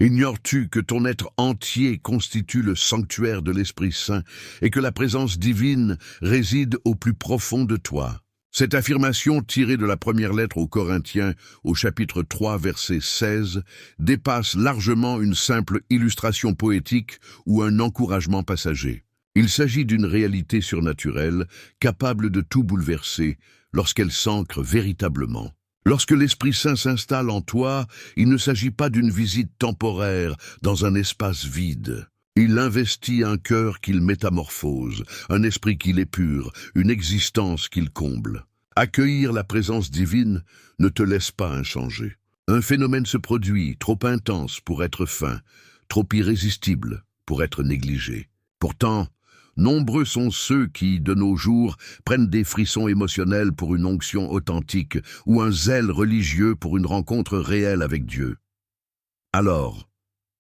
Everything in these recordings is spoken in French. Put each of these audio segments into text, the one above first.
Ignores-tu que ton être entier constitue le sanctuaire de l'Esprit Saint et que la présence divine réside au plus profond de toi? Cette affirmation, tirée de la première lettre aux Corinthiens, au chapitre 3, verset 16, dépasse largement une simple illustration poétique ou un encouragement passager. Il s'agit d'une réalité surnaturelle, capable de tout bouleverser, lorsqu'elle s'ancre véritablement. Lorsque l'Esprit Saint s'installe en toi, il ne s'agit pas d'une visite temporaire dans un espace vide. Il investit un cœur qu'il métamorphose, un esprit qu'il épure, une existence qu'il comble. Accueillir la présence divine ne te laisse pas inchangé. Un phénomène se produit, trop intense pour être feint, trop irrésistible pour être négligé. Pourtant, nombreux sont ceux qui, de nos jours, prennent des frissons émotionnels pour une onction authentique ou un zèle religieux pour une rencontre réelle avec Dieu. Alors,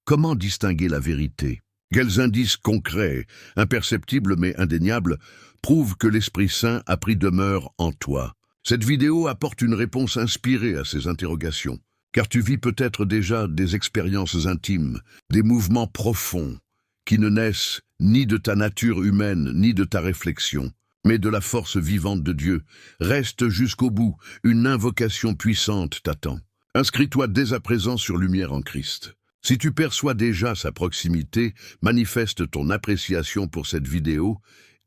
comment distinguer la vérité? Quels indices concrets, imperceptibles mais indéniables, prouvent que l'Esprit Saint a pris demeure en toi? Cette vidéo apporte une réponse inspirée à ces interrogations, car tu vis peut-être déjà des expériences intimes, des mouvements profonds, qui ne naissent ni de ta nature humaine, ni de ta réflexion, mais de la force vivante de Dieu. Reste jusqu'au bout, une invocation puissante t'attend. Inscris-toi dès à présent sur Lumière en Christ. Si tu perçois déjà sa proximité, manifeste ton appréciation pour cette vidéo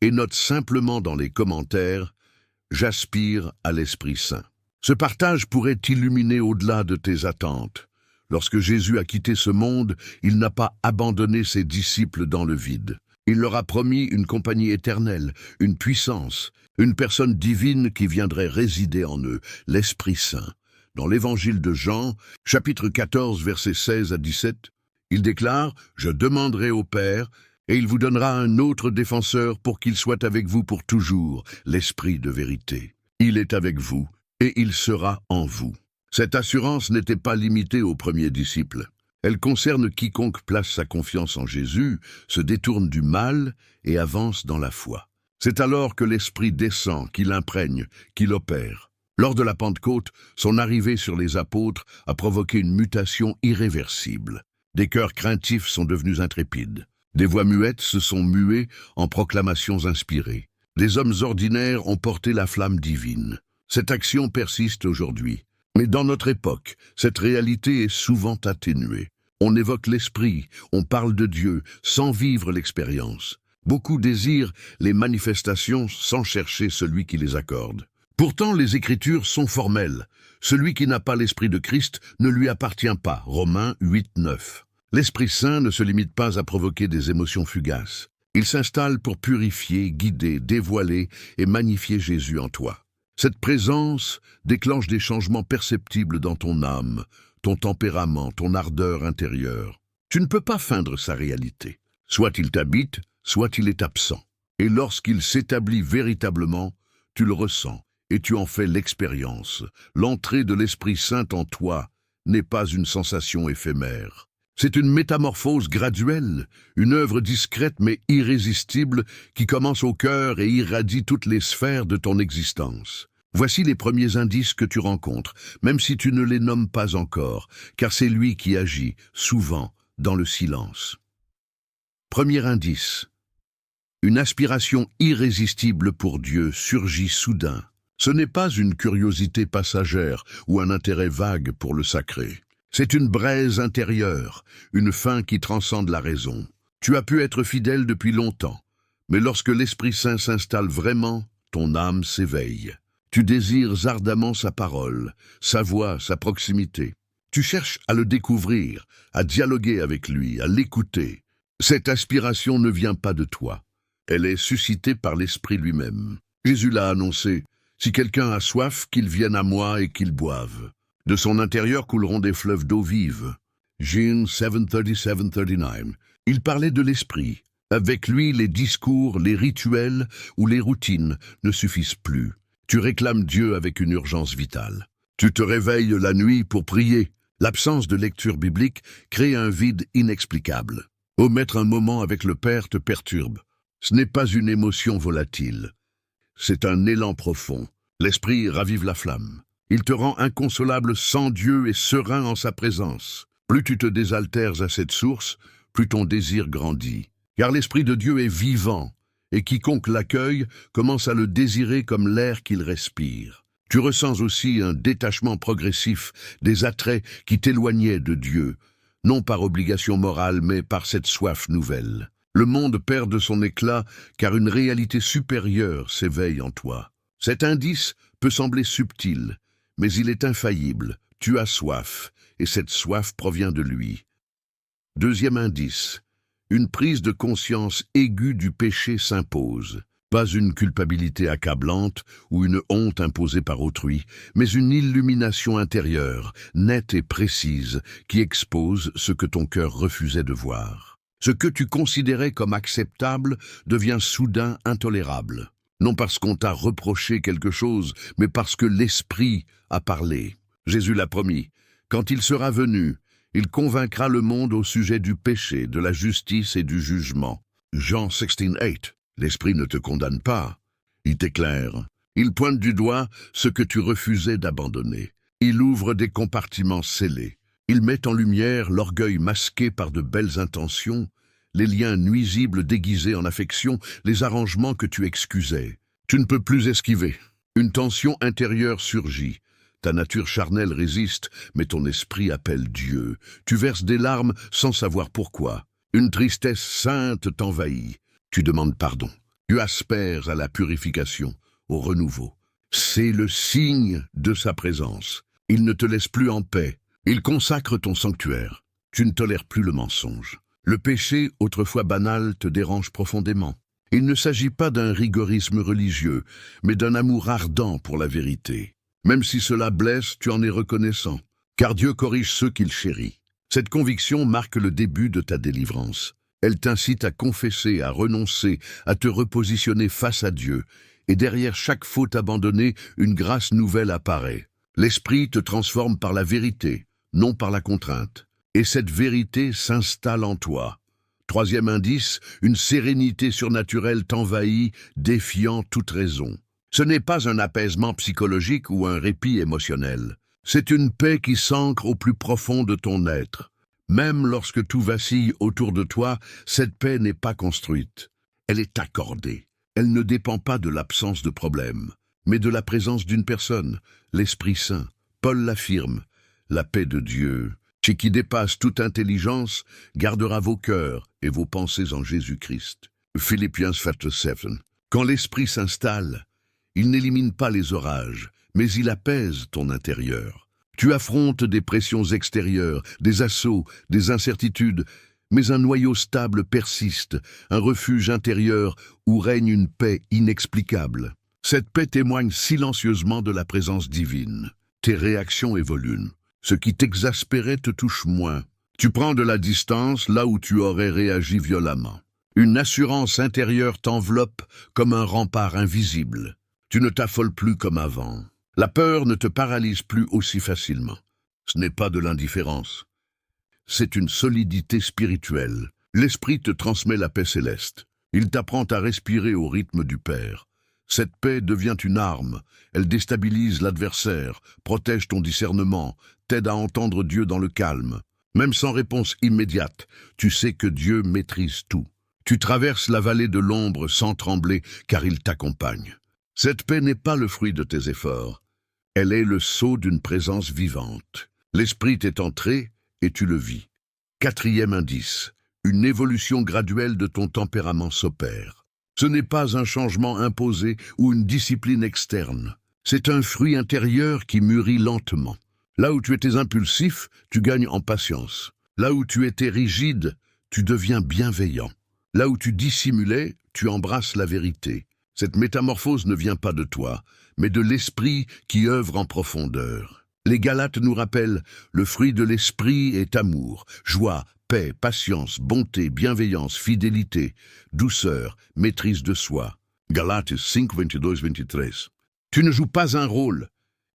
et note simplement dans les commentaires « J'aspire à l'Esprit Saint ». Ce partage pourrait t'illuminer au-delà de tes attentes. Lorsque Jésus a quitté ce monde, il n'a pas abandonné ses disciples dans le vide. Il leur a promis une compagnie éternelle, une puissance, une personne divine qui viendrait résider en eux, l'Esprit Saint. Dans l'évangile de Jean, chapitre 14, versets 16 à 17, il déclare « Je demanderai au Père, et il vous donnera un autre défenseur pour qu'il soit avec vous pour toujours, l'Esprit de vérité. Il est avec vous, et il sera en vous. » Cette assurance n'était pas limitée aux premiers disciples. Elle concerne quiconque place sa confiance en Jésus, se détourne du mal et avance dans la foi. C'est alors que l'Esprit descend, qu'il imprègne, qu'il opère. Lors de la Pentecôte, son arrivée sur les apôtres a provoqué une mutation irréversible. Des cœurs craintifs sont devenus intrépides. Des voix muettes se sont muées en proclamations inspirées. Des hommes ordinaires ont porté la flamme divine. Cette action persiste aujourd'hui. Mais dans notre époque, cette réalité est souvent atténuée. On évoque l'Esprit, on parle de Dieu, sans vivre l'expérience. Beaucoup désirent les manifestations sans chercher celui qui les accorde. Pourtant, les Écritures sont formelles. Celui qui n'a pas l'Esprit de Christ ne lui appartient pas. Romains 8, 9. L'Esprit Saint ne se limite pas à provoquer des émotions fugaces. Il s'installe pour purifier, guider, dévoiler et magnifier Jésus en toi. Cette présence déclenche des changements perceptibles dans ton âme, ton tempérament, ton ardeur intérieure. Tu ne peux pas feindre sa réalité. Soit il t'habite, soit il est absent. Et lorsqu'il s'établit véritablement, tu le ressens et tu en fais l'expérience. L'entrée de l'Esprit Saint en toi n'est pas une sensation éphémère. C'est une métamorphose graduelle, une œuvre discrète mais irrésistible qui commence au cœur et irradie toutes les sphères de ton existence. Voici les premiers indices que tu rencontres, même si tu ne les nommes pas encore, car c'est lui qui agit, souvent, dans le silence. Premier indice. Une aspiration irrésistible pour Dieu surgit soudain. Ce n'est pas une curiosité passagère ou un intérêt vague pour le sacré. C'est une braise intérieure, une faim qui transcende la raison. Tu as pu être fidèle depuis longtemps, mais lorsque l'Esprit Saint s'installe vraiment, ton âme s'éveille. Tu désires ardemment sa parole, sa voix, sa proximité. Tu cherches à le découvrir, à dialoguer avec lui, à l'écouter. Cette aspiration ne vient pas de toi. Elle est suscitée par l'Esprit lui-même. Jésus l'a annoncé. Si quelqu'un a soif, qu'il vienne à moi et qu'il boive. De son intérieur couleront des fleuves d'eau vive. Jean 7:37-39. Il parlait de l'esprit. Avec lui, les discours, les rituels ou les routines ne suffisent plus. Tu réclames Dieu avec une urgence vitale. Tu te réveilles la nuit pour prier. L'absence de lecture biblique crée un vide inexplicable. Omettre un moment avec le Père te perturbe. Ce n'est pas une émotion volatile. C'est un élan profond. L'esprit ravive la flamme. Il te rend inconsolable sans Dieu et serein en sa présence. Plus tu te désaltères à cette source, plus ton désir grandit. Car l'Esprit de Dieu est vivant, et quiconque l'accueille commence à le désirer comme l'air qu'il respire. Tu ressens aussi un détachement progressif des attraits qui t'éloignaient de Dieu, non par obligation morale, mais par cette soif nouvelle. Le monde perd de son éclat, car une réalité supérieure s'éveille en toi. Cet indice peut sembler subtil, mais il est infaillible. Tu as soif, et cette soif provient de lui. Deuxième indice. Une prise de conscience aiguë du péché s'impose. Pas une culpabilité accablante ou une honte imposée par autrui, mais une illumination intérieure, nette et précise, qui expose ce que ton cœur refusait de voir. Ce que tu considérais comme acceptable devient soudain intolérable. Non parce qu'on t'a reproché quelque chose, mais parce que l'Esprit a parlé. Jésus l'a promis. Quand il sera venu, il convaincra le monde au sujet du péché, de la justice et du jugement. Jean 16:8. L'Esprit ne te condamne pas. Il t'éclaire. Il pointe du doigt ce que tu refusais d'abandonner. Il ouvre des compartiments scellés. Il met en lumière l'orgueil masqué par de belles intentions, les liens nuisibles déguisés en affection, les arrangements que tu excusais. Tu ne peux plus esquiver. Une tension intérieure surgit. Ta nature charnelle résiste, mais ton esprit appelle Dieu. Tu verses des larmes sans savoir pourquoi. Une tristesse sainte t'envahit. Tu demandes pardon. Tu aspères à la purification, au renouveau. C'est le signe de sa présence. Il ne te laisse plus en paix. Il consacre ton sanctuaire. Tu ne tolères plus le mensonge. Le péché, autrefois banal, te dérange profondément. Il ne s'agit pas d'un rigorisme religieux, mais d'un amour ardent pour la vérité. Même si cela blesse, tu en es reconnaissant, car Dieu corrige ceux qu'il chérit. Cette conviction marque le début de ta délivrance. Elle t'incite à confesser, à renoncer, à te repositionner face à Dieu, et derrière chaque faute abandonnée, une grâce nouvelle apparaît. L'Esprit te transforme par la vérité, non par la contrainte. Et cette vérité s'installe en toi. Troisième indice, une sérénité surnaturelle t'envahit, défiant toute raison. Ce n'est pas un apaisement psychologique ou un répit émotionnel. C'est une paix qui s'ancre au plus profond de ton être. Même lorsque tout vacille autour de toi, cette paix n'est pas construite. Elle est accordée. Elle ne dépend pas de l'absence de problème, mais de la présence d'une personne, l'Esprit Saint. Paul l'affirme, la paix de Dieu, qui dépasse toute intelligence, gardera vos cœurs et vos pensées en Jésus-Christ. Philippiens 4:7. Quand l'Esprit s'installe, il n'élimine pas les orages, mais il apaise ton intérieur. Tu affrontes des pressions extérieures, des assauts, des incertitudes, mais un noyau stable persiste, un refuge intérieur où règne une paix inexplicable. Cette paix témoigne silencieusement de la présence divine. Tes réactions évoluent. Ce qui t'exaspérait te touche moins. Tu prends de la distance là où tu aurais réagi violemment. Une assurance intérieure t'enveloppe comme un rempart invisible. Tu ne t'affoles plus comme avant. La peur ne te paralyse plus aussi facilement. Ce n'est pas de l'indifférence. C'est une solidité spirituelle. L'Esprit te transmet la paix céleste. Il t'apprend à respirer au rythme du Père. Cette paix devient une arme. Elle déstabilise l'adversaire, protège ton discernement, t'aide à entendre Dieu dans le calme. Même sans réponse immédiate, tu sais que Dieu maîtrise tout. Tu traverses la vallée de l'ombre sans trembler, car il t'accompagne. Cette paix n'est pas le fruit de tes efforts. Elle est le sceau d'une présence vivante. L'Esprit t'est entré et tu le vis. Quatrième indice, une évolution graduelle de ton tempérament s'opère. Ce n'est pas un changement imposé ou une discipline externe. C'est un fruit intérieur qui mûrit lentement. Là où tu étais impulsif, tu gagnes en patience. Là où tu étais rigide, tu deviens bienveillant. Là où tu dissimulais, tu embrasses la vérité. Cette métamorphose ne vient pas de toi, mais de l'Esprit qui œuvre en profondeur. Les Galates nous rappellent, le fruit de l'Esprit est amour, joie, paix, patience, bonté, bienveillance, fidélité, douceur, maîtrise de soi. Galates 5, 22-23. Tu ne joues pas un rôle.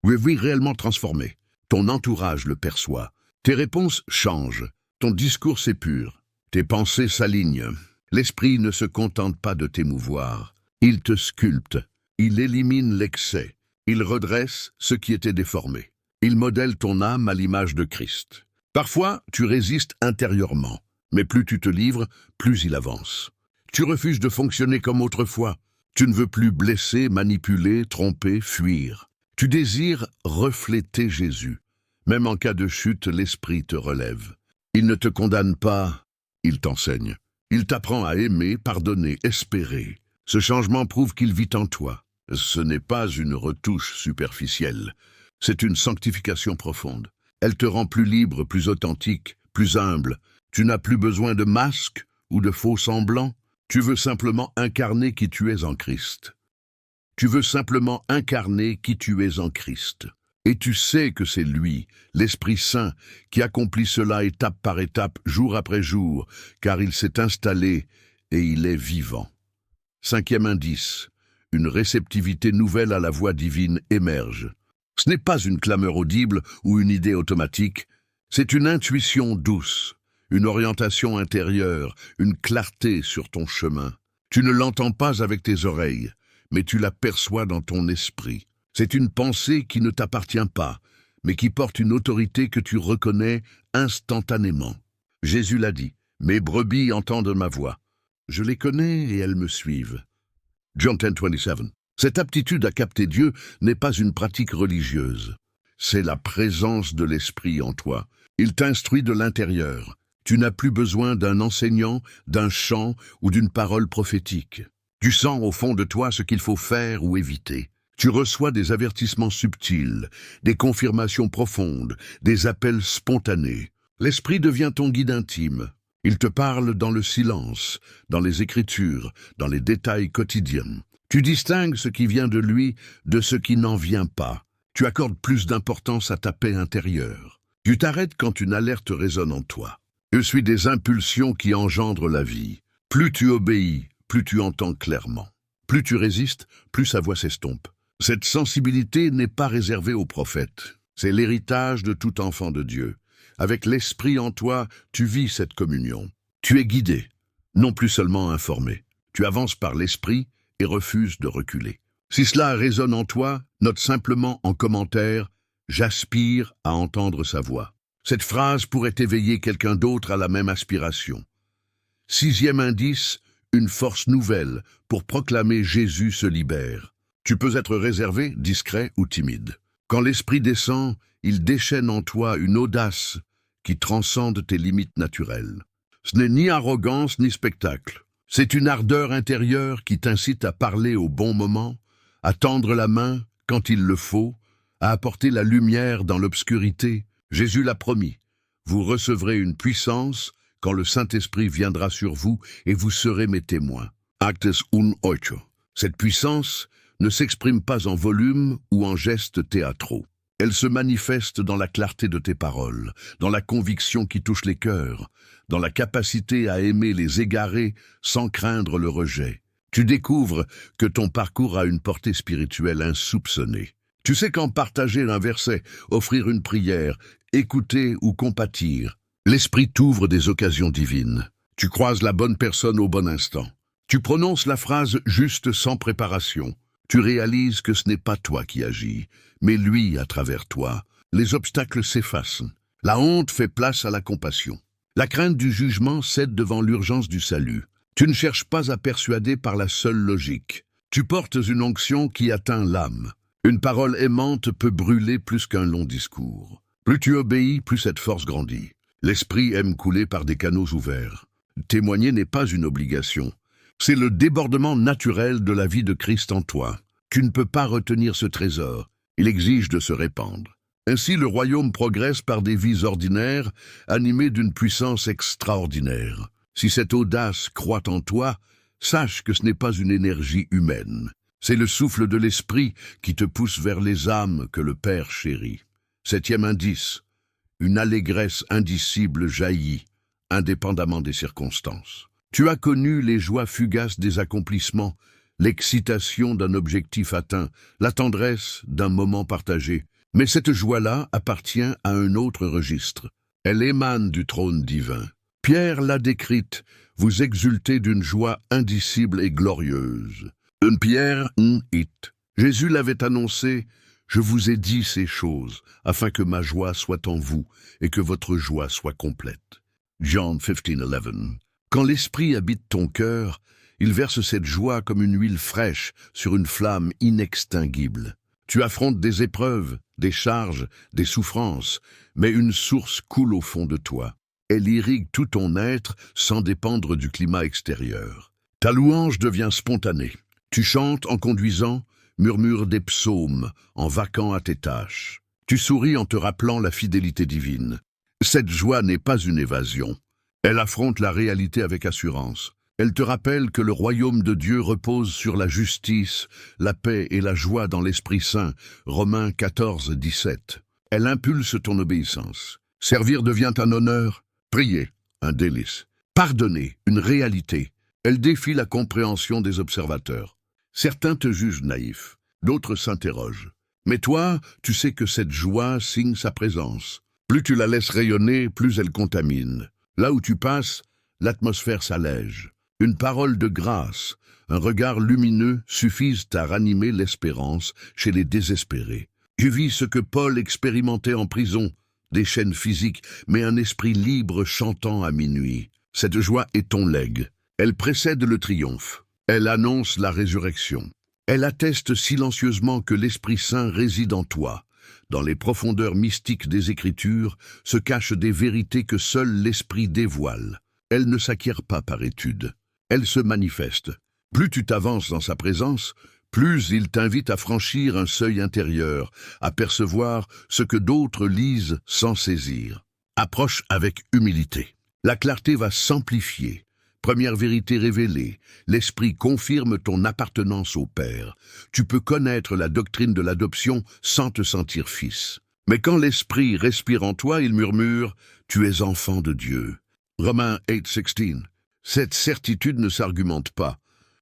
Tu es réellement transformé. Ton entourage le perçoit. Tes réponses changent. Ton discours s'épure. Tes pensées s'alignent. L'Esprit ne se contente pas de t'émouvoir. Il te sculpte. Il élimine l'excès. Il redresse ce qui était déformé. Il modèle ton âme à l'image de Christ. Parfois, tu résistes intérieurement, mais plus tu te livres, plus il avance. Tu refuses de fonctionner comme autrefois. Tu ne veux plus blesser, manipuler, tromper, fuir. Tu désires refléter Jésus. Même en cas de chute, l'Esprit te relève. Il ne te condamne pas, il t'enseigne. Il t'apprend à aimer, pardonner, espérer. Ce changement prouve qu'il vit en toi. Ce n'est pas une retouche superficielle. C'est une sanctification profonde. Elle te rend plus libre, plus authentique, plus humble. Tu n'as plus besoin de masque ou de faux semblants. Tu veux simplement incarner qui tu es en Christ. Tu veux simplement incarner qui tu es en Christ. Et tu sais que c'est lui, l'Esprit Saint, qui accomplit cela étape par étape, jour après jour, car il s'est installé et il est vivant. Cinquième indice, une réceptivité nouvelle à la voix divine émerge. Ce n'est pas une clameur audible ou une idée automatique, c'est une intuition douce, une orientation intérieure, une clarté sur ton chemin. Tu ne l'entends pas avec tes oreilles, mais tu la perçois dans ton esprit. C'est une pensée qui ne t'appartient pas, mais qui porte une autorité que tu reconnais instantanément. Jésus l'a dit, « Mes brebis entendent ma voix. Je les connais et elles me suivent. » John 10:27. Cette aptitude à capter Dieu n'est pas une pratique religieuse. C'est la présence de l'Esprit en toi. Il t'instruit de l'intérieur. Tu n'as plus besoin d'un enseignant, d'un chant ou d'une parole prophétique. Tu sens au fond de toi ce qu'il faut faire ou éviter. Tu reçois des avertissements subtils, des confirmations profondes, des appels spontanés. L'Esprit devient ton guide intime. Il te parle dans le silence, dans les Écritures, dans les détails quotidiens. Tu distingues ce qui vient de lui de ce qui n'en vient pas. Tu accordes plus d'importance à ta paix intérieure. Tu t'arrêtes quand une alerte résonne en toi. Je suis des impulsions qui engendrent la vie. Plus tu obéis, plus tu entends clairement. Plus tu résistes, plus sa voix s'estompe. Cette sensibilité n'est pas réservée aux prophètes. C'est l'héritage de tout enfant de Dieu. Avec l'Esprit en toi, tu vis cette communion. Tu es guidé, non plus seulement informé. Tu avances par l'Esprit et refuses de reculer. Si cela résonne en toi, note simplement en commentaire « J'aspire à entendre sa voix ». Cette phrase pourrait éveiller quelqu'un d'autre à la même aspiration. Sixième indice, une force nouvelle pour proclamer Jésus se libère. Tu peux être réservé, discret ou timide. Quand l'Esprit descend, il déchaîne en toi une audace qui transcende tes limites naturelles. Ce n'est ni arrogance ni spectacle. C'est une ardeur intérieure qui t'incite à parler au bon moment, à tendre la main quand il le faut, à apporter la lumière dans l'obscurité. Jésus l'a promis. Vous recevrez une puissance quand le Saint-Esprit viendra sur vous et vous serez mes témoins. Actes 1:8. Cette puissance ne s'exprime pas en volume ou en gestes théâtraux. Elle se manifeste dans la clarté de tes paroles, dans la conviction qui touche les cœurs, dans la capacité à aimer les égarés sans craindre le rejet. Tu découvres que ton parcours a une portée spirituelle insoupçonnée. Tu sais quand partager un verset, offrir une prière, écouter ou compatir. L'Esprit t'ouvre des occasions divines. Tu croises la bonne personne au bon instant. Tu prononces la phrase juste sans préparation. Tu réalises que ce n'est pas toi qui agis, mais lui à travers toi. Les obstacles s'effacent. La honte fait place à la compassion. La crainte du jugement cède devant l'urgence du salut. Tu ne cherches pas à persuader par la seule logique. Tu portes une onction qui atteint l'âme. Une parole aimante peut brûler plus qu'un long discours. Plus tu obéis, plus cette force grandit. L'Esprit aime couler par des canaux ouverts. Témoigner n'est pas une obligation. C'est le débordement naturel de la vie de Christ en toi. Tu ne peux pas retenir ce trésor. Il exige de se répandre. Ainsi, le royaume progresse par des vies ordinaires, animées d'une puissance extraordinaire. Si cette audace croît en toi, sache que ce n'est pas une énergie humaine. C'est le souffle de l'Esprit qui te pousse vers les âmes que le Père chérit. Septième indice, une allégresse indicible jaillit, indépendamment des circonstances. Tu as connu les joies fugaces des accomplissements, l'excitation d'un objectif atteint, la tendresse d'un moment partagé. Mais cette joie-là appartient à un autre registre. Elle émane du trône divin. Pierre l'a décrite, vous exultez d'une joie indicible et glorieuse. Pierre 1:8. Jésus l'avait annoncé, Je vous ai dit ces choses, afin que ma joie soit en vous et que votre joie soit complète. John 15:11. Quand l'Esprit habite ton cœur, il verse cette joie comme une huile fraîche sur une flamme inextinguible. Tu affrontes des épreuves, des charges, des souffrances, mais une source coule au fond de toi. Elle irrigue tout ton être sans dépendre du climat extérieur. Ta louange devient spontanée. Tu chantes en conduisant, murmures des psaumes en vaquant à tes tâches. Tu souris en te rappelant la fidélité divine. Cette joie n'est pas une évasion. Elle affronte la réalité avec assurance. Elle te rappelle que le royaume de Dieu repose sur la justice, la paix et la joie dans l'Esprit Saint. Romains 14:17. Elle impulse ton obéissance. Servir devient un honneur, prier, un délice. Pardonner, une réalité. Elle défie la compréhension des observateurs. Certains te jugent naïf, d'autres s'interrogent. Mais toi, tu sais que cette joie signe sa présence. Plus tu la laisses rayonner, plus elle contamine. Là où tu passes, l'atmosphère s'allège. Une parole de grâce, un regard lumineux suffisent à ranimer l'espérance chez les désespérés. Tu vis ce que Paul expérimentait en prison, des chaînes physiques, mais un esprit libre chantant à minuit. Cette joie est ton legs. Elle précède le triomphe. Elle annonce la résurrection. Elle atteste silencieusement que l'Esprit Saint réside en toi. Dans les profondeurs mystiques des Écritures se cachent des vérités que seul l'Esprit dévoile. Elle ne s'acquiert pas par étude. Elle se manifeste. Plus tu t'avances dans sa présence, plus il t'invite à franchir un seuil intérieur, à percevoir ce que d'autres lisent sans saisir. Approche avec humilité. La clarté va s'amplifier. Première vérité révélée, l'Esprit confirme ton appartenance au Père. Tu peux connaître la doctrine de l'adoption sans te sentir fils. Mais quand l'Esprit respire en toi, il murmure « Tu es enfant de Dieu ». Romains 8:16. Cette certitude ne s'argumente pas.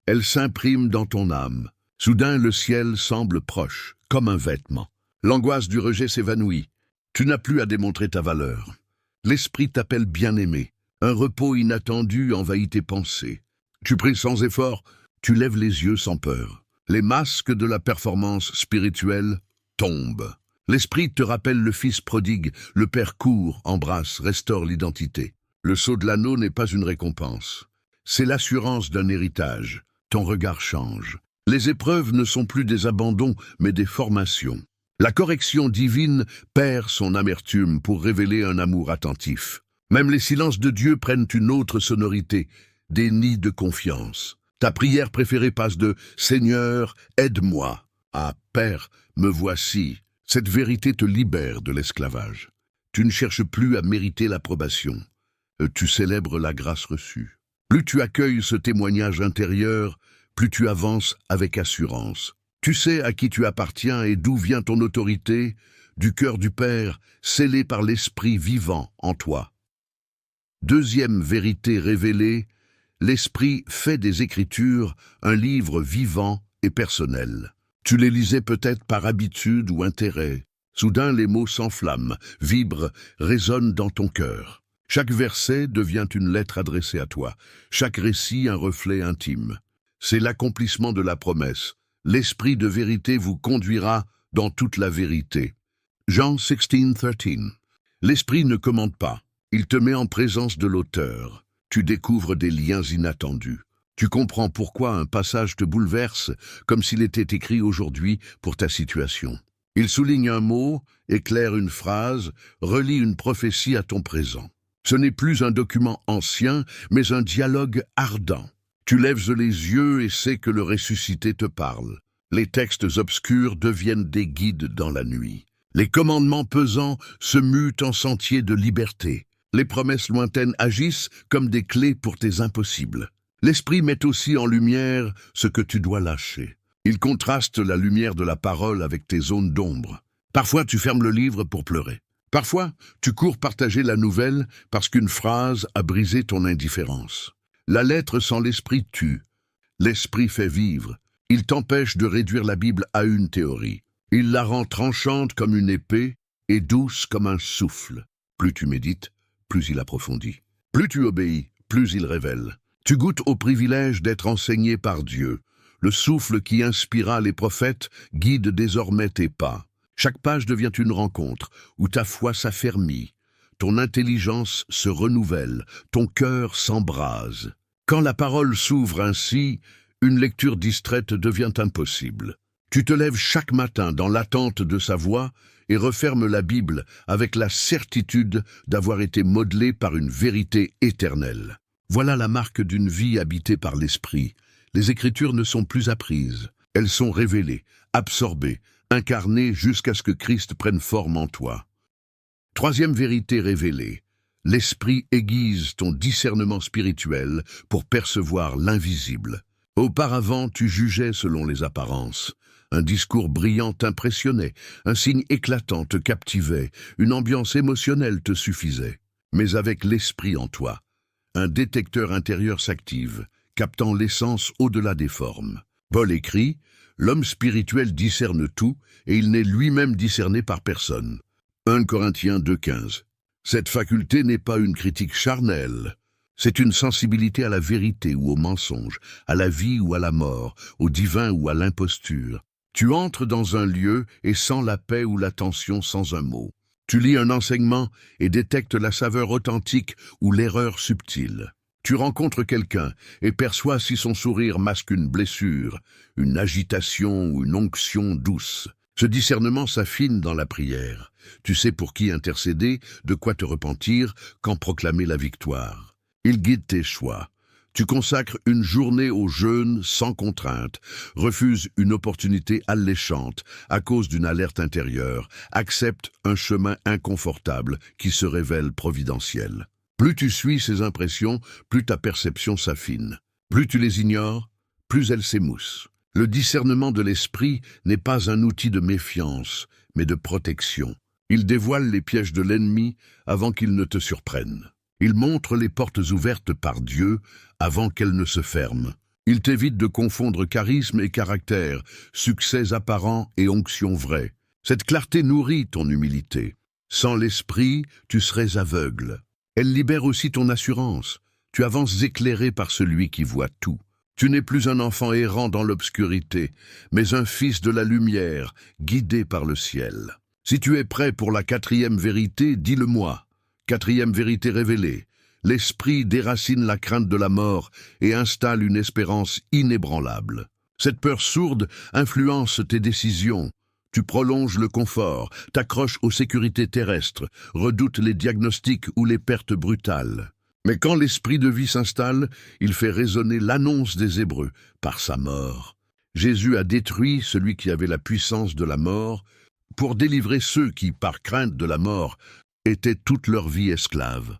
Elle s'imprime dans ton âme. Soudain, le ciel semble proche, comme un vêtement. L'angoisse du rejet s'évanouit. Tu n'as plus à démontrer ta valeur. L'Esprit t'appelle bien-aimé. Un repos inattendu envahit tes pensées. Tu pries sans effort, tu lèves les yeux sans peur. Les masques de la performance spirituelle tombent. L'Esprit te rappelle le Fils prodigue, le Père court, embrasse, restaure l'identité. Le sceau de l'anneau n'est pas une récompense. C'est l'assurance d'un héritage. Ton regard change. Les épreuves ne sont plus des abandons, mais des formations. La correction divine perd son amertume pour révéler un amour attentif. Même les silences de Dieu prennent une autre sonorité, des nids de confiance. Ta prière préférée passe de « Seigneur, aide-moi » à « Père, me voici ». Cette vérité te libère de l'esclavage. Tu ne cherches plus à mériter l'approbation. Tu célèbres la grâce reçue. Plus tu accueilles ce témoignage intérieur, plus tu avances avec assurance. Tu sais à qui tu appartiens et d'où vient ton autorité, du cœur du Père, scellé par l'Esprit vivant en toi. Deuxième vérité révélée, l'Esprit fait des Écritures un livre vivant et personnel. Tu les lisais peut-être par habitude ou intérêt. Soudain, les mots s'enflamment, vibrent, résonnent dans ton cœur. Chaque verset devient une lettre adressée à toi, chaque récit un reflet intime. C'est l'accomplissement de la promesse. L'Esprit de vérité vous conduira dans toute la vérité. Jean 16:13. L'Esprit ne commande pas. Il te met en présence de l'auteur. Tu découvres des liens inattendus. Tu comprends pourquoi un passage te bouleverse, comme s'il était écrit aujourd'hui pour ta situation. Il souligne un mot, éclaire une phrase, relie une prophétie à ton présent. Ce n'est plus un document ancien, mais un dialogue ardent. Tu lèves les yeux et sais que le ressuscité te parle. Les textes obscurs deviennent des guides dans la nuit. Les commandements pesants se muent en sentiers de liberté. Les promesses lointaines agissent comme des clés pour tes impossibles. L'Esprit met aussi en lumière ce que tu dois lâcher. Il contraste la lumière de la parole avec tes zones d'ombre. Parfois, tu fermes le livre pour pleurer. Parfois, tu cours partager la nouvelle parce qu'une phrase a brisé ton indifférence. La lettre sans l'Esprit tue. L'Esprit fait vivre. Il t'empêche de réduire la Bible à une théorie. Il la rend tranchante comme une épée et douce comme un souffle. Plus tu médites, plus il approfondit. Plus tu obéis, plus il révèle. Tu goûtes au privilège d'être enseigné par Dieu. Le souffle qui inspira les prophètes guide désormais tes pas. Chaque page devient une rencontre où ta foi s'affermit, ton intelligence se renouvelle, ton cœur s'embrase. Quand la parole s'ouvre ainsi, une lecture distraite devient impossible. Tu te lèves chaque matin dans l'attente de sa voix et refermes la Bible avec la certitude d'avoir été modelé par une vérité éternelle. Voilà la marque d'une vie habitée par l'Esprit. Les Écritures ne sont plus apprises, elles sont révélées, absorbées, incarnées jusqu'à ce que Christ prenne forme en toi. Troisième vérité révélée, l'Esprit aiguise ton discernement spirituel pour percevoir l'invisible. Auparavant, tu jugeais selon les apparences. Un discours brillant t'impressionnait, un signe éclatant te captivait, une ambiance émotionnelle te suffisait. Mais avec l'Esprit en toi, un détecteur intérieur s'active, captant l'essence au-delà des formes. Paul écrit « L'homme spirituel discerne tout, et il n'est lui-même discerné par personne. » 1 Corinthiens 2,15. Cette faculté n'est pas une critique charnelle. C'est une sensibilité à la vérité ou au mensonge, à la vie ou à la mort, au divin ou à l'imposture. Tu entres dans un lieu et sens la paix ou la tension sans un mot. Tu lis un enseignement et détectes la saveur authentique ou l'erreur subtile. Tu rencontres quelqu'un et perçois si son sourire masque une blessure, une agitation ou une onction douce. Ce discernement s'affine dans la prière. Tu sais pour qui intercéder, de quoi te repentir, quand proclamer la victoire. Il guide tes choix. Tu consacres une journée au jeûne sans contrainte, refuses une opportunité alléchante à cause d'une alerte intérieure, acceptes un chemin inconfortable qui se révèle providentiel. Plus tu suis ces impressions, plus ta perception s'affine. Plus tu les ignores, plus elles s'émoussent. Le discernement de l'esprit n'est pas un outil de méfiance, mais de protection. Il dévoile les pièges de l'ennemi avant qu'ils ne te surprennent. Il montre les portes ouvertes par Dieu avant qu'elles ne se ferment. Il t'évite de confondre charisme et caractère, succès apparent et onction vraie. Cette clarté nourrit ton humilité. Sans l'esprit, tu serais aveugle. Elle libère aussi ton assurance. Tu avances éclairé par celui qui voit tout. Tu n'es plus un enfant errant dans l'obscurité, mais un fils de la lumière, guidé par le ciel. Si tu es prêt pour la quatrième vérité, dis-le-moi. Quatrième vérité révélée. L'esprit déracine la crainte de la mort et installe une espérance inébranlable. Cette peur sourde influence tes décisions. Tu prolonges le confort, t'accroches aux sécurités terrestres, redoutes les diagnostics ou les pertes brutales. Mais quand l'esprit de vie s'installe, il fait résonner l'annonce des Hébreux par sa mort. Jésus a détruit celui qui avait la puissance de la mort pour délivrer ceux qui, par crainte de la mort, étaient toute leur vie esclaves.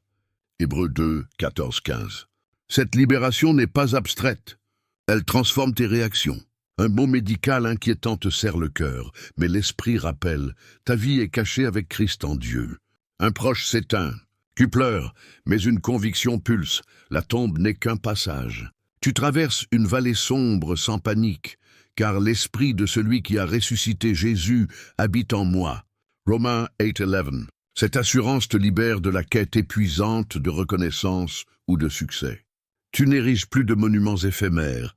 Hébreux 2, 14, 15. Cette libération n'est pas abstraite. Elle transforme tes réactions. Un mot médical inquiétant te serre le cœur, mais l'esprit rappelle, ta vie est cachée avec Christ en Dieu. Un proche s'éteint. Tu pleures, mais une conviction pulse. La tombe n'est qu'un passage. Tu traverses une vallée sombre sans panique, car l'esprit de celui qui a ressuscité Jésus habite en moi. Romains 8, 11. Cette assurance te libère de la quête épuisante de reconnaissance ou de succès. Tu n'ériges plus de monuments éphémères.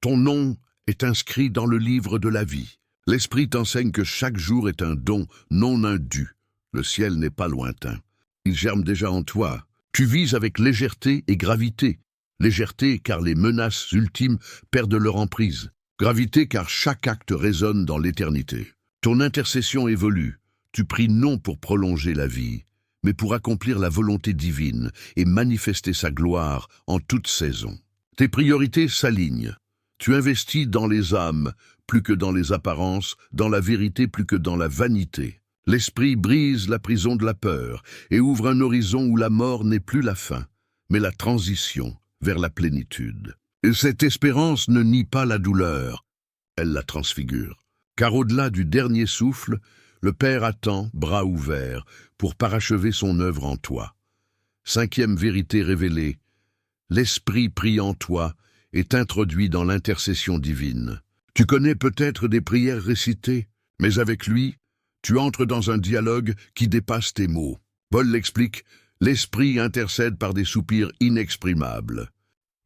Ton nom est inscrit dans le livre de la vie. L'Esprit t'enseigne que chaque jour est un don, non un dû. Le ciel n'est pas lointain. Il germe déjà en toi. Tu vis avec légèreté et gravité. Légèreté car les menaces ultimes perdent leur emprise. Gravité car chaque acte résonne dans l'éternité. Ton intercession évolue. Tu pries non pour prolonger la vie, mais pour accomplir la volonté divine et manifester sa gloire en toute saison. Tes priorités s'alignent. Tu investis dans les âmes plus que dans les apparences, dans la vérité plus que dans la vanité. L'esprit brise la prison de la peur et ouvre un horizon où la mort n'est plus la fin, mais la transition vers la plénitude. Et cette espérance ne nie pas la douleur, elle la transfigure. Car au-delà du dernier souffle, le Père attend, bras ouverts, pour parachever son œuvre en toi. Cinquième vérité révélée, l'Esprit pris en toi est introduit dans l'intercession divine. Tu connais peut-être des prières récitées, mais avec lui, tu entres dans un dialogue qui dépasse tes mots. Paul l'explique, l'Esprit intercède par des soupirs inexprimables.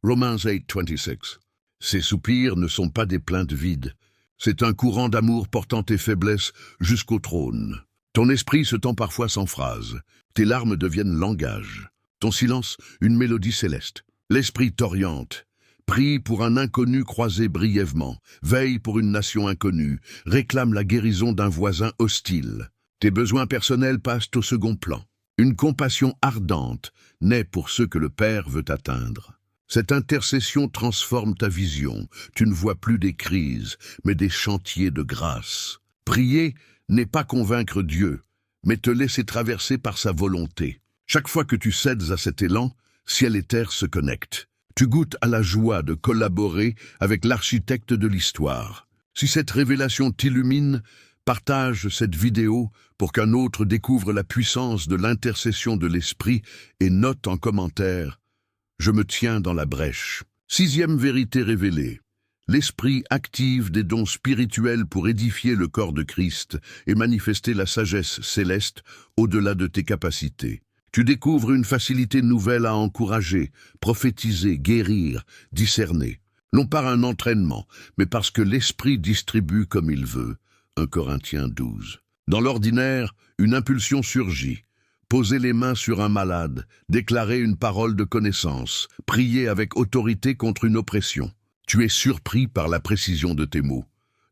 Romains 8, 26. Ces soupirs ne sont pas des plaintes vides, C'est un courant d'amour portant tes faiblesses jusqu'au trône. Ton esprit se tend parfois sans phrase. Tes larmes deviennent langage. Ton silence, une mélodie céleste. L'esprit t'oriente. Prie pour un inconnu croisé brièvement. Veille pour une nation inconnue. Réclame la guérison d'un voisin hostile. Tes besoins personnels passent au second plan. Une compassion ardente naît pour ceux que le Père veut atteindre. Cette intercession transforme ta vision. Tu ne vois plus des crises, mais des chantiers de grâce. Prier n'est pas convaincre Dieu, mais te laisser traverser par sa volonté. Chaque fois que tu cèdes à cet élan, ciel et terre se connectent. Tu goûtes à la joie de collaborer avec l'architecte de l'histoire. Si cette révélation t'illumine, partage cette vidéo pour qu'un autre découvre la puissance de l'intercession de l'Esprit et note en commentaire « Je me tiens dans la brèche ». 6e vérité révélée. L'Esprit active des dons spirituels pour édifier le corps de Christ et manifester la sagesse céleste au-delà de tes capacités. Tu découvres une facilité nouvelle à encourager, prophétiser, guérir, discerner. Non par un entraînement, mais parce que l'Esprit distribue comme il veut. 1 Corinthiens 12. Dans l'ordinaire, une impulsion surgit. Poser les mains sur un malade, déclarer une parole de connaissance, prier avec autorité contre une oppression. Tu es surpris par la précision de tes mots,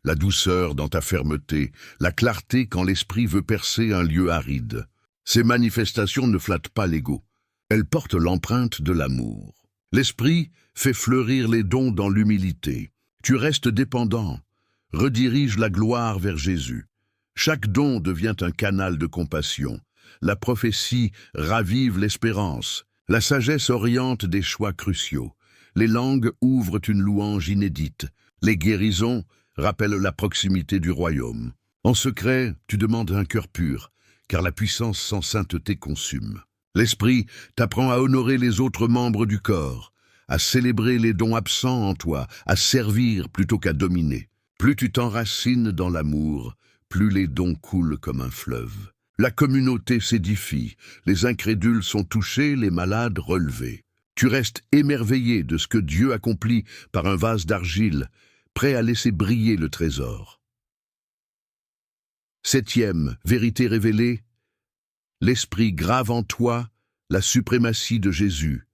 la douceur dans ta fermeté, la clarté quand l'esprit veut percer un lieu aride. Ces manifestations ne flattent pas l'ego. Elles portent l'empreinte de l'amour. L'esprit fait fleurir les dons dans l'humilité. Tu restes dépendant. Redirige la gloire vers Jésus. Chaque don devient un canal de compassion. La prophétie ravive l'espérance. La sagesse oriente des choix cruciaux. Les langues ouvrent une louange inédite. Les guérisons rappellent la proximité du royaume. En secret, tu demandes un cœur pur, car la puissance sans sainteté consume. L'esprit t'apprend à honorer les autres membres du corps, à célébrer les dons absents en toi, à servir plutôt qu'à dominer. Plus tu t'enracines dans l'amour, plus les dons coulent comme un fleuve. La communauté s'édifie, les incrédules sont touchés, les malades relevés. Tu restes émerveillé de ce que Dieu accomplit par un vase d'argile, prêt à laisser briller le trésor. 7e vérité révélée, l'Esprit grave en toi la suprématie de Jésus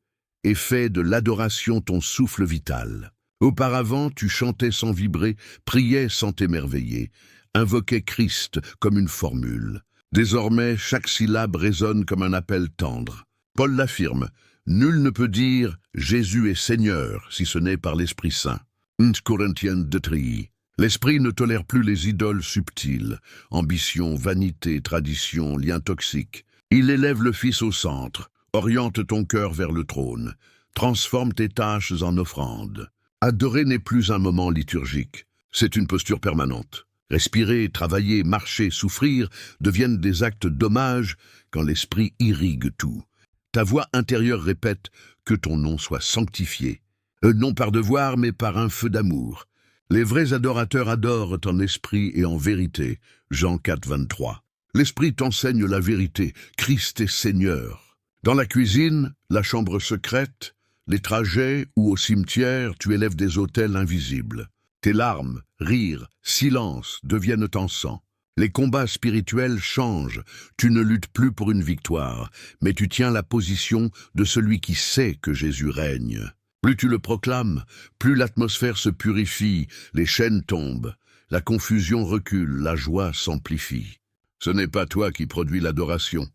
et fait de l'adoration ton souffle vital. Auparavant, tu chantais sans vibrer, priais sans t'émerveiller, invoquais Christ comme une formule. Désormais, chaque syllabe résonne comme un appel tendre. Paul l'affirme, nul ne peut dire « Jésus est Seigneur » si ce n'est par l'Esprit Saint. 1 Corinthiens 2:3. L'Esprit ne tolère plus les idoles subtiles, ambition, vanité, tradition, liens toxiques. Il élève le Fils au centre, oriente ton cœur vers le trône, transforme tes tâches en offrandes. Adorer n'est plus un moment liturgique, c'est une posture permanente. Respirer, travailler, marcher, souffrir deviennent des actes d'hommage quand l'Esprit irrigue tout. Ta voix intérieure répète que ton nom soit sanctifié, non par devoir mais par un feu d'amour. Les vrais adorateurs adorent en esprit et en vérité. Jean 4:23. L'Esprit t'enseigne la vérité. Christ est Seigneur. Dans la cuisine, la chambre secrète, les trajets ou au cimetière, tu élèves des autels invisibles. Tes larmes, rires, silences deviennent encens. Les combats spirituels changent. Tu ne luttes plus pour une victoire, mais tu tiens la position de celui qui sait que Jésus règne. Plus tu le proclames, plus l'atmosphère se purifie, les chaînes tombent, la confusion recule, la joie s'amplifie. Ce n'est pas toi qui produis l'adoration.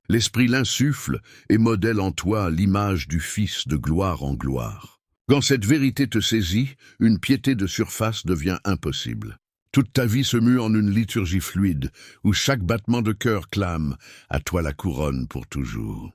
L'Esprit l'insuffle et modèle en toi l'image du Fils de gloire en gloire. Quand cette vérité te saisit, une piété de surface devient impossible. Toute ta vie se mue en une liturgie fluide, où chaque battement de cœur clame « À toi la couronne pour toujours ».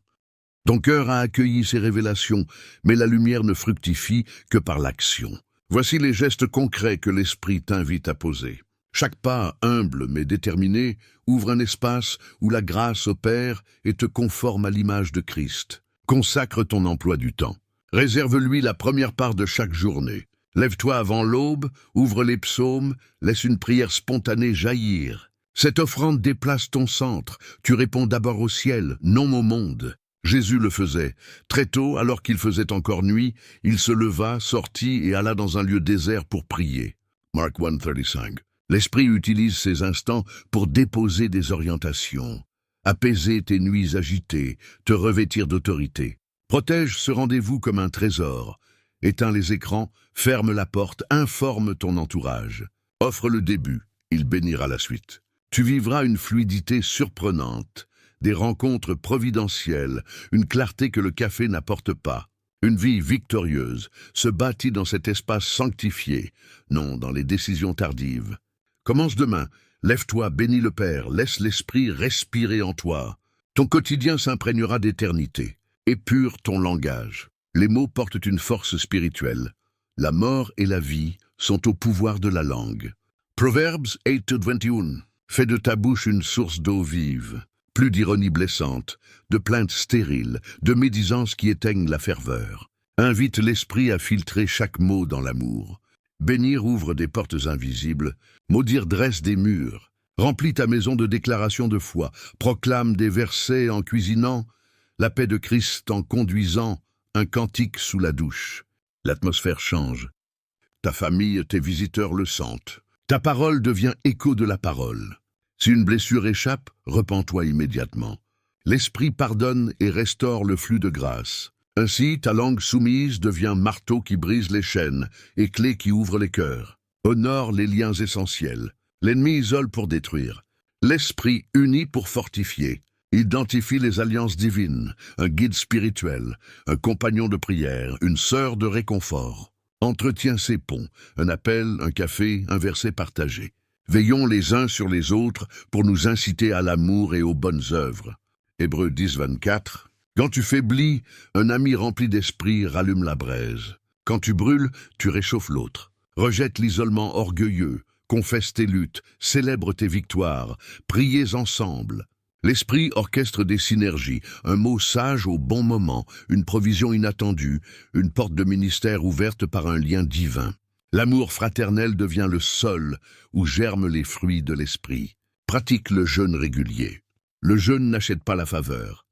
Ton cœur a accueilli ces révélations, mais la lumière ne fructifie que par l'action. Voici les gestes concrets que l'Esprit t'invite à poser. Chaque pas, humble mais déterminé, ouvre un espace où la grâce opère et te conforme à l'image de Christ. Consacre ton emploi du temps. Réserve-lui la première part de chaque journée. Lève-toi avant l'aube, ouvre les psaumes, laisse une prière spontanée jaillir. Cette offrande déplace ton centre. Tu réponds d'abord au ciel, non au monde. Jésus le faisait. Très tôt, alors qu'il faisait encore nuit, il se leva, sortit et alla dans un lieu désert pour prier. Mark 1:35. L'esprit utilise ces instants pour déposer des orientations, apaiser tes nuits agitées, te revêtir d'autorité. Protège ce rendez-vous comme un trésor. Éteins les écrans, ferme la porte, informe ton entourage. Offre le début, il bénira la suite. Tu vivras une fluidité surprenante, des rencontres providentielles, une clarté que le café n'apporte pas. Une vie victorieuse se bâtit dans cet espace sanctifié, non dans les décisions tardives. Commence demain, lève-toi, bénis le Père, laisse l'Esprit respirer en toi. Ton quotidien s'imprégnera d'éternité. Épure ton langage. Les mots portent une force spirituelle. La mort et la vie sont au pouvoir de la langue. Proverbes 8:21. Fais de ta bouche une source d'eau vive. Plus d'ironie blessante, de plaintes stériles, de médisances qui éteignent la ferveur. Invite l'esprit à filtrer chaque mot dans l'amour. Bénir ouvre des portes invisibles, maudire dresse des murs. Remplis ta maison de déclarations de foi, proclame des versets en cuisinant, la paix de Christ en conduisant, un cantique sous la douche. L'atmosphère change. Ta famille, tes visiteurs le sentent. Ta parole devient écho de la parole. Si une blessure échappe, repens-toi immédiatement. L'Esprit pardonne et restaure le flux de grâce. Ainsi, ta langue soumise devient marteau qui brise les chaînes et clé qui ouvre les cœurs. Honore les liens essentiels. L'ennemi isole pour détruire. L'Esprit unit pour fortifier. Identifie les alliances divines, un guide spirituel, un compagnon de prière, une sœur de réconfort. Entretiens ces ponts, un appel, un café, un verset partagé. Veillons les uns sur les autres pour nous inciter à l'amour et aux bonnes œuvres. Hébreux 10:24. Quand tu faiblis, un ami rempli d'esprit rallume la braise. Quand tu brûles, tu réchauffes l'autre. Rejette l'isolement orgueilleux, confesse tes luttes, célèbre tes victoires, priez ensemble. L'esprit orchestre des synergies, un mot sage au bon moment, une provision inattendue, une porte de ministère ouverte par un lien divin. L'amour fraternel devient le sol où germent les fruits de l'esprit. Pratique le jeûne régulier. Le jeûne n'achète pas la faveur.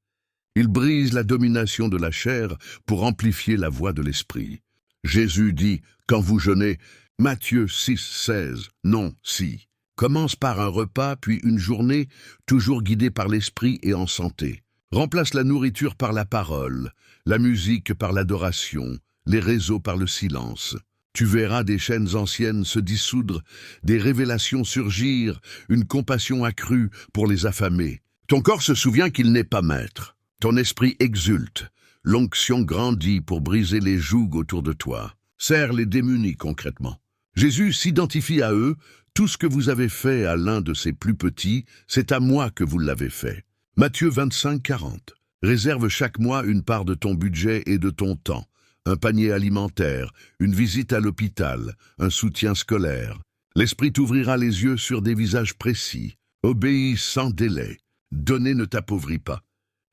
Il brise la domination de la chair pour amplifier la voix de l'esprit. Jésus dit, quand vous jeûnez, Matthieu 6:16, non, si. Commence par un repas, puis une journée, toujours guidée par l'esprit et en santé. Remplace la nourriture par la parole, la musique par l'adoration, les réseaux par le silence. Tu verras des chaînes anciennes se dissoudre, des révélations surgir, une compassion accrue pour les affamés. Ton corps se souvient qu'il n'est pas maître. Ton esprit exulte. L'onction grandit pour briser les jougs autour de toi. Serre les démunis concrètement. Jésus s'identifie à eux. Tout ce que vous avez fait à l'un de ces plus petits, c'est à moi que vous l'avez fait. Matthieu 25:40. Réserve chaque mois une part de ton budget et de ton temps. Un panier alimentaire, une visite à l'hôpital, un soutien scolaire. L'esprit t'ouvrira les yeux sur des visages précis. Obéis sans délai. Donner ne t'appauvrit pas.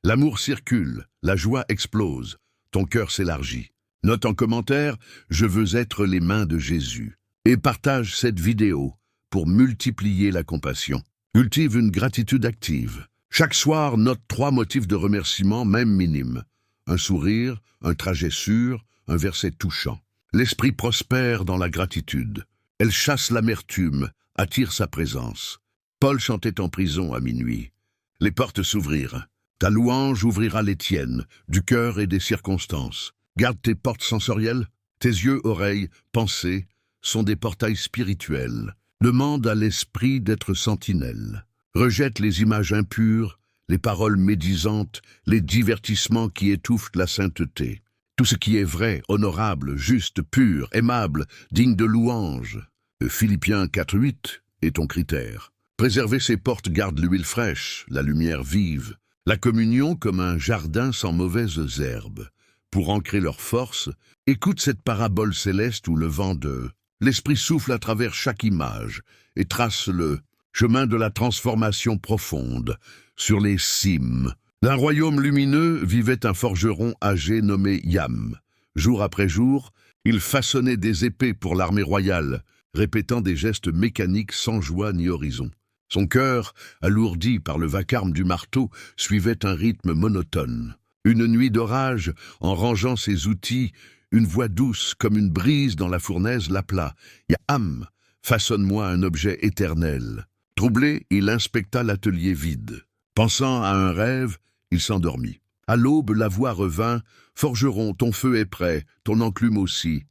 L'amour circule, la joie explose, ton cœur s'élargit. Note en commentaire, je veux être les mains de Jésus. Et partage cette vidéo pour multiplier la compassion. Cultive une gratitude active. Chaque soir, note 3 motifs de remerciement, même minimes. Un sourire, un trajet sûr, un verset touchant. L'esprit prospère dans la gratitude. Elle chasse l'amertume, attire sa présence. Paul chantait en prison à minuit. Les portes s'ouvrirent. Ta louange ouvrira les tiennes, du cœur et des circonstances. Garde tes portes sensorielles. Tes yeux, oreilles, pensées sont des portails spirituels. Demande à l'esprit d'être sentinelle. Rejette les images impures, les paroles médisantes, les divertissements qui étouffent la sainteté. Tout ce qui est vrai, honorable, juste, pur, aimable, digne de louange. Philippiens 4:8 est ton critère. Préserver ses portes garde l'huile fraîche, la lumière vive, la communion comme un jardin sans mauvaises herbes. Pour ancrer leur force, écoute cette parabole céleste où le vent de l'esprit souffle à travers chaque image et trace le chemin de la transformation profonde sur les cimes. D'un royaume lumineux vivait un forgeron âgé nommé Yam. Jour après jour, il façonnait des épées pour l'armée royale, répétant des gestes mécaniques sans joie ni horizon. Son cœur, alourdi par le vacarme du marteau, suivait un rythme monotone. Une nuit d'orage, en rangeant ses outils, une voix douce comme une brise dans la fournaise l'appela. Yam, Façonne-moi un objet éternel. » Troublé, il inspecta l'atelier vide. Pensant à un rêve, il s'endormit. À l'aube, la voix revint. « Forgeron, ton feu est prêt, ton enclume aussi.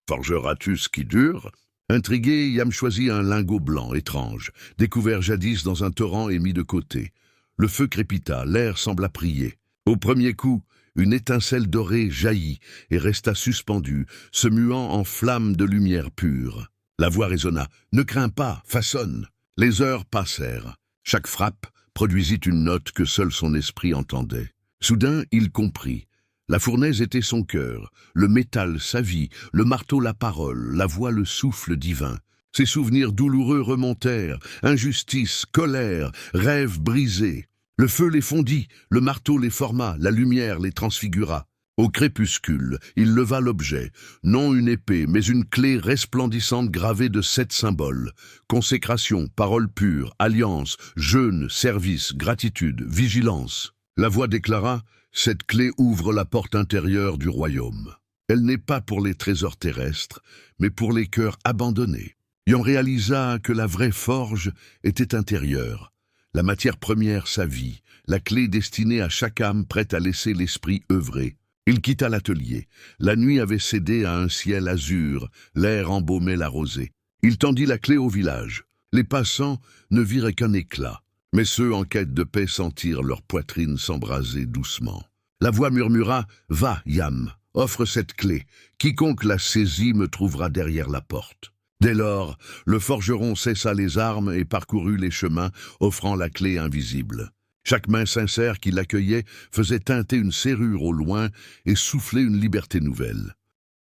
Forgeras-tu ce qui dure ?» Intrigué, Yam choisit un lingot blanc étrange, découvert jadis dans un torrent et mis de côté. Le feu crépita, l'air sembla prier. Au premier coup, une étincelle dorée jaillit et resta suspendue, se muant en flamme de lumière pure. La voix résonna. « Ne crains pas, façonne !» Les heures passèrent. Chaque frappe produisit une note que seul son esprit entendait. Soudain, il comprit. La fournaise était son cœur, le métal sa vie, le marteau la parole, la voix le souffle divin. Ses souvenirs douloureux remontèrent, injustice, colère, rêves brisés. Le feu les fondit, le marteau les forma, la lumière les transfigura. Au crépuscule, il leva l'objet, non une épée, mais une clé resplendissante gravée de 7 symboles. Consécration, parole pure, alliance, jeûne, service, gratitude, vigilance. La voix déclara: « Cette clé ouvre la porte intérieure du royaume. Elle n'est pas pour les trésors terrestres, mais pour les cœurs abandonnés. » Yam réalisa que la vraie forge était intérieure. La matière première, sa vie, la clé destinée à chaque âme prête à laisser l'esprit œuvrer. Il quitta l'atelier. La nuit avait cédé à un ciel azur, l'air embaumait la rosée. Il tendit la clé au village. Les passants ne virent qu'un éclat, mais ceux en quête de paix sentirent leur poitrine s'embraser doucement. La voix murmura: « Va, Yam, offre cette clé. Quiconque la saisit me trouvera derrière la porte. » Dès lors, le forgeron cessa les armes et parcourut les chemins, offrant la clé invisible. Chaque main sincère qui l'accueillait faisait teinter une serrure au loin et souffler une liberté nouvelle.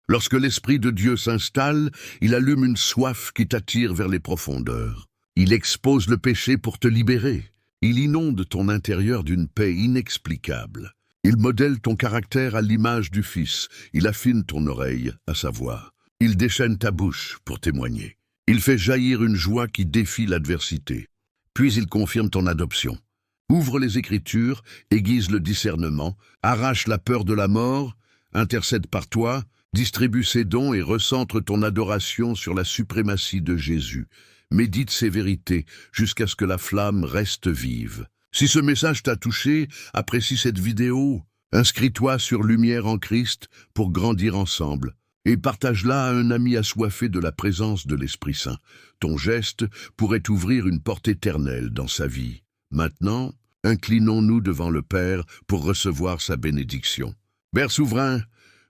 Lorsque l'Esprit de Dieu s'installe, il allume une soif qui t'attire vers les profondeurs. Il expose le péché pour te libérer. Il inonde ton intérieur d'une paix inexplicable. Il modèle ton caractère à l'image du Fils. Il affine ton oreille à sa voix. Il déchaîne ta bouche pour témoigner. Il fait jaillir une joie qui défie l'adversité. Puis il confirme ton adoption. Ouvre les Écritures, aiguise le discernement, arrache la peur de la mort, intercède par toi, distribue ses dons et recentre ton adoration sur la suprématie de Jésus. Médite ses vérités jusqu'à ce que la flamme reste vive. Si ce message t'a touché, apprécie cette vidéo. Inscris-toi sur Lumière en Christ pour grandir ensemble. Et partage-la à un ami assoiffé de la présence de l'Esprit Saint. Ton geste pourrait ouvrir une porte éternelle dans sa vie. Maintenant, inclinons-nous devant le Père pour recevoir sa bénédiction. Père souverain,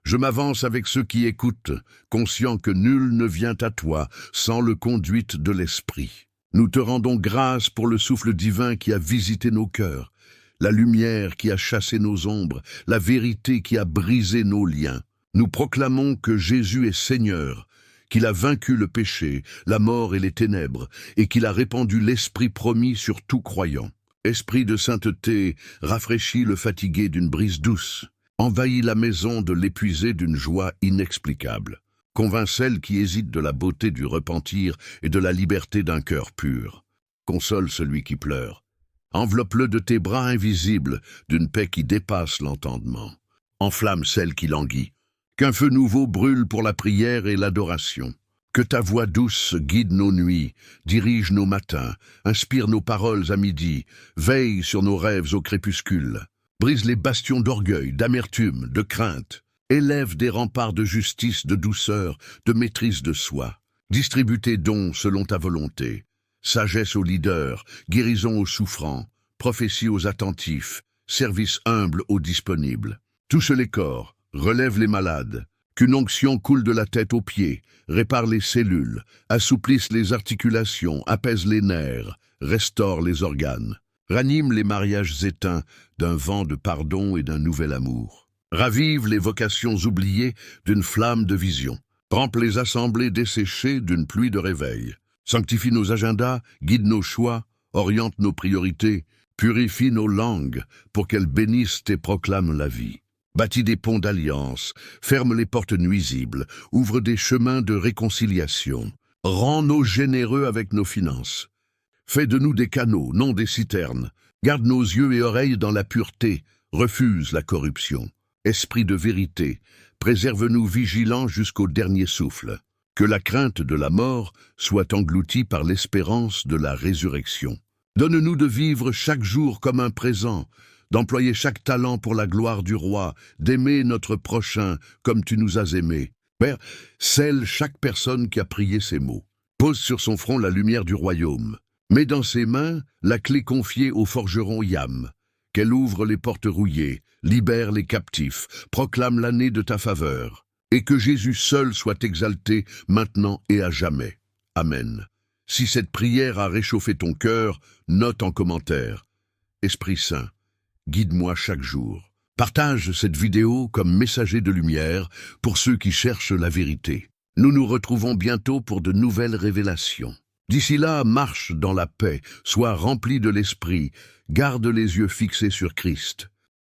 je m'avance avec ceux qui écoutent, conscient que nul ne vient à toi sans le conduite de l'Esprit. Nous te rendons grâce pour le souffle divin qui a visité nos cœurs, la lumière qui a chassé nos ombres, la vérité qui a brisé nos liens. Nous proclamons que Jésus est Seigneur, qu'il a vaincu le péché, la mort et les ténèbres, et qu'il a répandu l'Esprit promis sur tout croyant. Esprit de sainteté, rafraîchis le fatigué d'une brise douce, envahis la maison de l'épuisé d'une joie inexplicable. Convainc celle qui hésite de la beauté du repentir et de la liberté d'un cœur pur. Console celui qui pleure. Enveloppe-le de tes bras invisibles, d'une paix qui dépasse l'entendement. Enflamme celle qui languit. Qu'un feu nouveau brûle pour la prière et l'adoration. Que ta voix douce guide nos nuits, dirige nos matins, inspire nos paroles à midi, veille sur nos rêves au crépuscule. Brise les bastions d'orgueil, d'amertume, de crainte. Élève des remparts de justice, de douceur, de maîtrise de soi. Distribue tes dons selon ta volonté. Sagesse aux leaders, guérison aux souffrants, prophétie aux attentifs, service humble aux disponibles. Touche les corps, relève les malades. Qu'une onction coule de la tête aux pieds, répare les cellules, assouplisse les articulations, apaise les nerfs, restaure les organes. Ranime les mariages éteints d'un vent de pardon et d'un nouvel amour. Ravive les vocations oubliées d'une flamme de vision. Trempe les assemblées desséchées d'une pluie de réveil. Sanctifie nos agendas, guide nos choix, oriente nos priorités, purifie nos langues pour qu'elles bénissent et proclament la vie. Bâtis des ponts d'alliance, ferme les portes nuisibles, ouvre des chemins de réconciliation. Rends-nous généreux avec nos finances. Fais de nous des canaux, non des citernes. Garde nos yeux et oreilles dans la pureté, refuse la corruption. Esprit de vérité, préserve-nous vigilants jusqu'au dernier souffle. Que la crainte de la mort soit engloutie par l'espérance de la résurrection. Donne-nous de vivre chaque jour comme un présent, d'employer chaque talent pour la gloire du roi, d'aimer notre prochain comme tu nous as aimés. Père, scelle chaque personne qui a prié ces mots. Pose sur son front la lumière du royaume. Mets dans ses mains la clé confiée au forgeron Yam. Qu'elle ouvre les portes rouillées, libère les captifs, proclame l'année de ta faveur. Et que Jésus seul soit exalté maintenant et à jamais. Amen. Si cette prière a réchauffé ton cœur, note en commentaire. Esprit Saint, guide-moi chaque jour. Partage cette vidéo comme messager de lumière pour ceux qui cherchent la vérité. Nous nous retrouvons bientôt pour de nouvelles révélations. D'ici là, marche dans la paix, sois rempli de l'Esprit, garde les yeux fixés sur Christ.